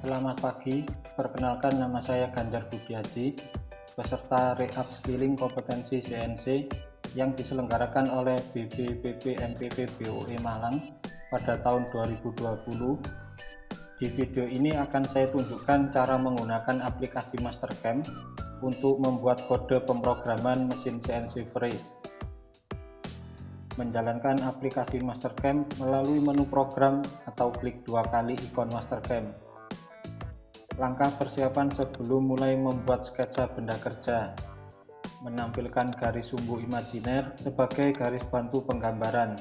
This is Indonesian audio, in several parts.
Selamat pagi, perkenalkan nama saya Ganjar Budiaji, peserta Re-Upskilling Kompetensi CNC yang diselenggarakan oleh BPPB MPP BOE Malang pada tahun 2020. Di video ini akan saya tunjukkan cara menggunakan aplikasi Mastercam untuk membuat kode pemrograman mesin CNC Freeze. Menjalankan aplikasi Mastercam melalui menu program atau klik dua kali ikon Mastercam. Langkah persiapan sebelum mulai membuat sketsa benda kerja: menampilkan garis sumbu imajiner sebagai garis bantu penggambaran,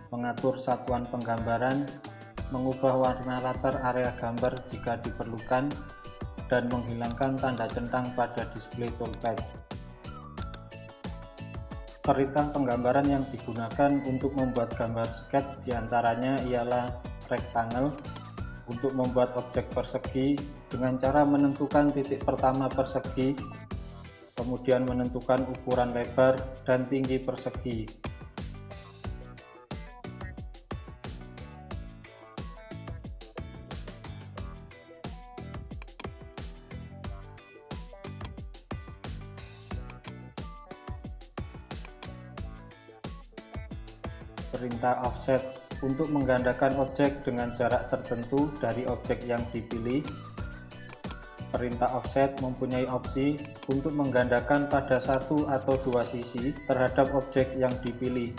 mengatur satuan penggambaran, mengubah warna latar area gambar jika diperlukan, dan menghilangkan tanda centang pada display toolpad. Perintah penggambaran yang digunakan untuk membuat gambar sketch diantaranya ialah rectangle untuk membuat objek persegi dengan cara menentukan titik pertama persegi, kemudian menentukan ukuran lebar dan tinggi persegi. Perintah offset untuk menggandakan objek dengan jarak tertentu dari objek yang dipilih. Perintah offset mempunyai opsi untuk menggandakan pada satu atau dua sisi terhadap objek yang dipilih.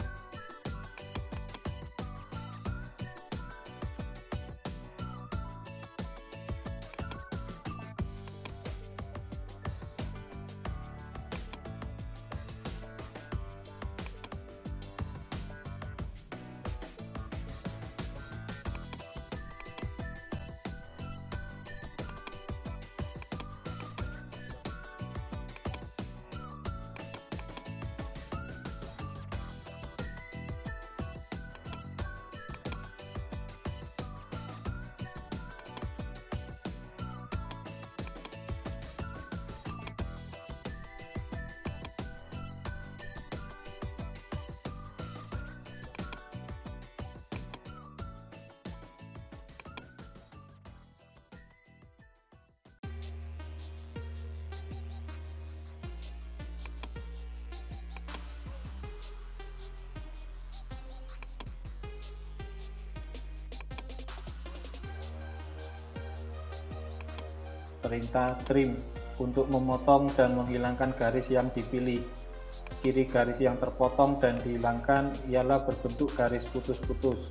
Perintah trim untuk memotong dan menghilangkan garis yang dipilih. Ciri garis yang terpotong dan dihilangkan ialah berbentuk garis putus-putus.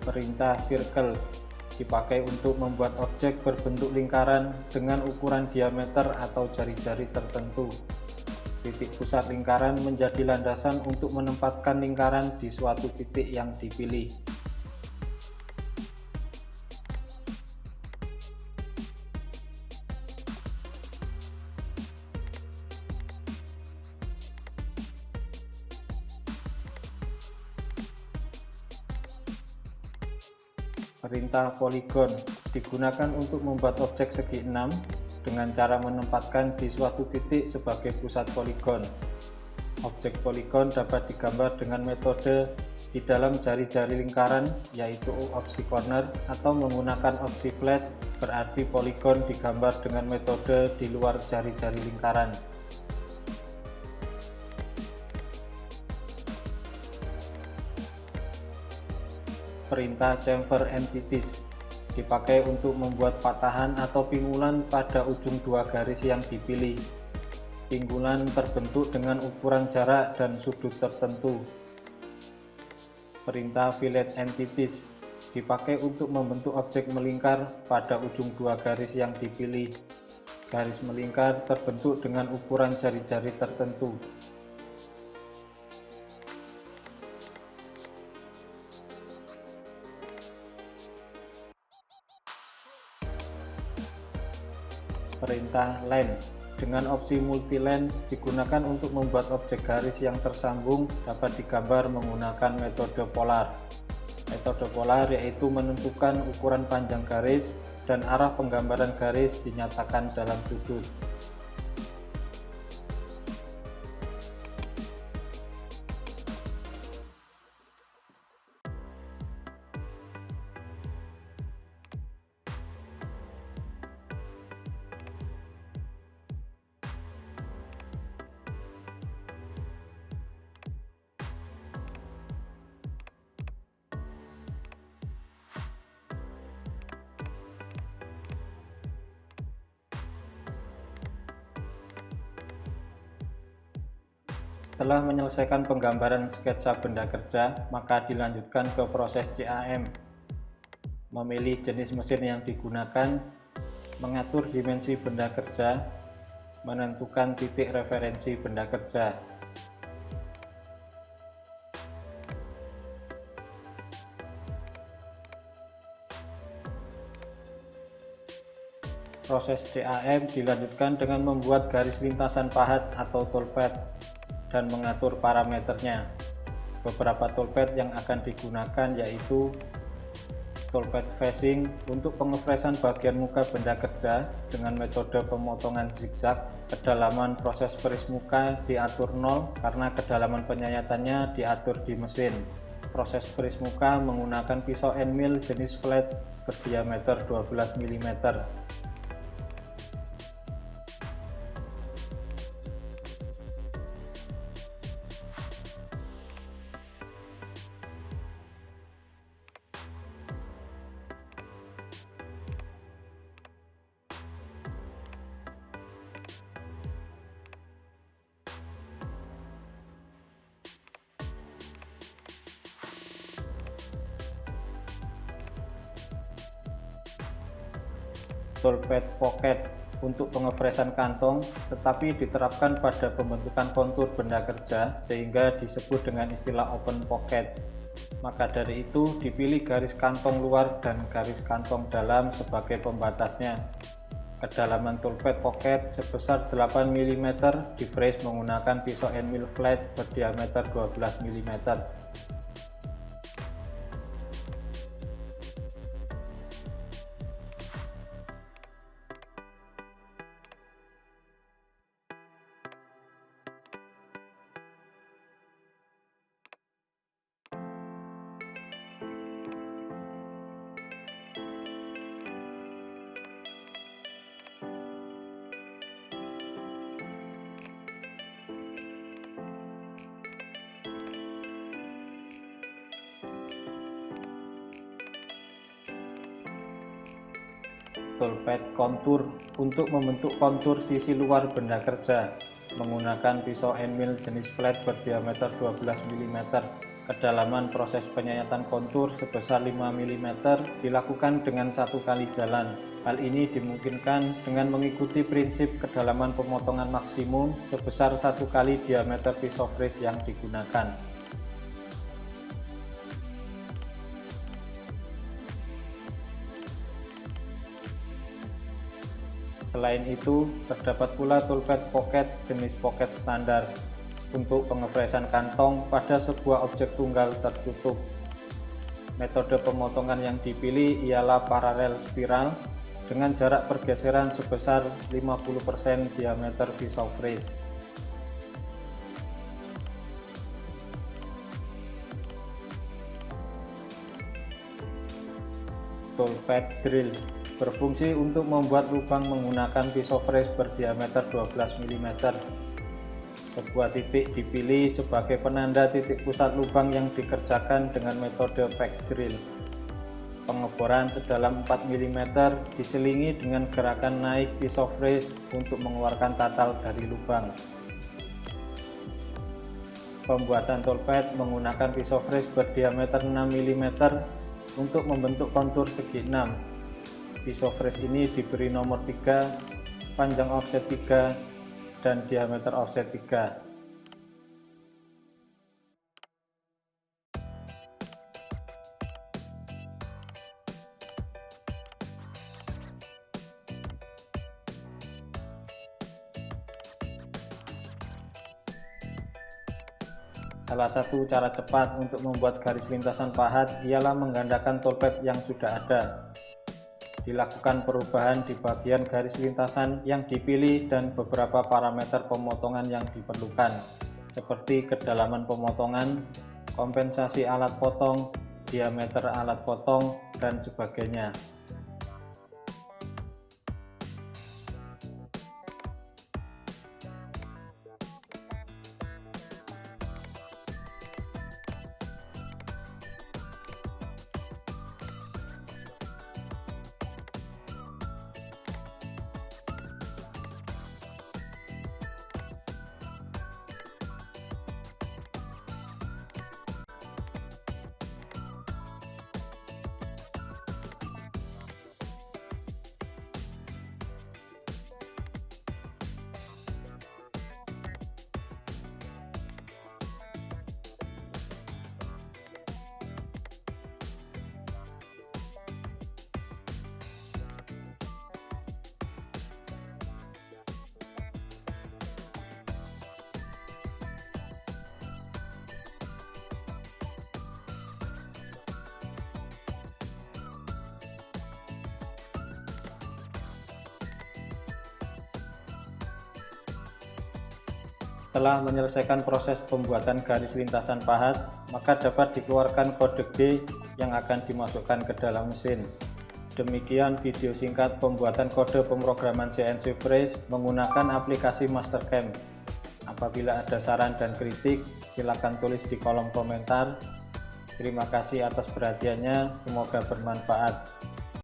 Perintah circle dipakai untuk membuat objek berbentuk lingkaran dengan ukuran diameter atau jari-jari tertentu. Titik pusat lingkaran menjadi landasan untuk menempatkan lingkaran di suatu titik yang dipilih. Perintah poligon digunakan untuk membuat objek segi 6 dengan cara menempatkan di suatu titik sebagai pusat poligon. Objek poligon dapat digambar dengan metode di dalam jari-jari lingkaran, yaitu opsi corner, atau menggunakan opsi flat, berarti poligon digambar dengan metode di luar jari-jari lingkaran. Perintah chamfer entities dipakai untuk membuat patahan atau pingulan pada ujung dua garis yang dipilih. Pingulan terbentuk dengan ukuran jarak dan sudut tertentu. Perintah fillet entities dipakai untuk membentuk objek melingkar pada ujung dua garis yang dipilih. Garis melingkar terbentuk dengan ukuran jari-jari tertentu. Perintah line dengan opsi multiline digunakan untuk membuat objek garis yang tersambung dapat digambar menggunakan metode polar. Metode polar yaitu menentukan ukuran panjang garis dan arah penggambaran garis dinyatakan dalam sudut. Setelah menyelesaikan penggambaran sketsa benda kerja, maka dilanjutkan ke proses CAM. Memilih jenis mesin yang digunakan, mengatur dimensi benda kerja, menentukan titik referensi benda kerja. Proses CAM dilanjutkan dengan membuat garis lintasan pahat atau toolpath dan mengatur parameternya. Beberapa toolpath yang akan digunakan yaitu toolpath facing untuk pengefresan bagian muka benda kerja dengan metode pemotongan zigzag. Kedalaman proses freeze muka diatur 0 karena kedalaman penyayatannya diatur di mesin. Proses freeze muka menggunakan pisau end mill jenis flat berdiameter 12 mm. Toolpath pocket untuk pengefresan kantong, tetapi diterapkan pada pembentukan kontur benda kerja sehingga disebut dengan istilah open pocket. Maka dari itu dipilih garis kantong luar dan garis kantong dalam sebagai pembatasnya. Kedalaman toolpath pocket sebesar 8 mm di freeze menggunakan pisau end mill flat berdiameter 12 mm. Toolpath contour untuk membentuk kontur sisi luar benda kerja menggunakan pisau end mill jenis flat berdiameter 12 mm. Kedalaman proses penyayatan kontur sebesar 5 mm dilakukan dengan satu kali jalan. Hal ini dimungkinkan dengan mengikuti prinsip kedalaman pemotongan maksimum sebesar satu kali diameter pisau freeze yang digunakan. Selain itu, terdapat pula toolpath pocket jenis pocket standar untuk pengefresan kantong pada sebuah objek tunggal tertutup. Metode pemotongan yang dipilih ialah paralel spiral dengan jarak pergeseran sebesar 50% diameter pisau freeze. Toolpath drill berfungsi untuk membuat lubang menggunakan pisau freeze berdiameter 12 mm. Sebuah titik dipilih sebagai penanda titik pusat lubang yang dikerjakan dengan metode pack drill. Pengeboran sedalam 4 mm diselingi dengan gerakan naik pisau freeze untuk mengeluarkan tatal dari lubang. Pembuatan toolpad menggunakan pisau fresh berdiameter 6 mm untuk membentuk kontur segi 6. Pisau fresh ini diberi nomor 3, panjang offset 3, dan diameter offset 3. Salah satu cara cepat untuk membuat garis lintasan pahat ialah menggandakan toolpad yang sudah ada. Dilakukan perubahan di bagian garis lintasan yang dipilih dan beberapa parameter pemotongan yang diperlukan, seperti kedalaman pemotongan, kompensasi alat potong, diameter alat potong, dan sebagainya. Setelah menyelesaikan proses pembuatan garis lintasan pahat, maka dapat dikeluarkan kode G yang akan dimasukkan ke dalam mesin. Demikian video singkat pembuatan kode pemrograman CNC Fresh menggunakan aplikasi Mastercam. Apabila ada saran dan kritik, silakan tulis di kolom komentar. Terima kasih atas perhatiannya, semoga bermanfaat.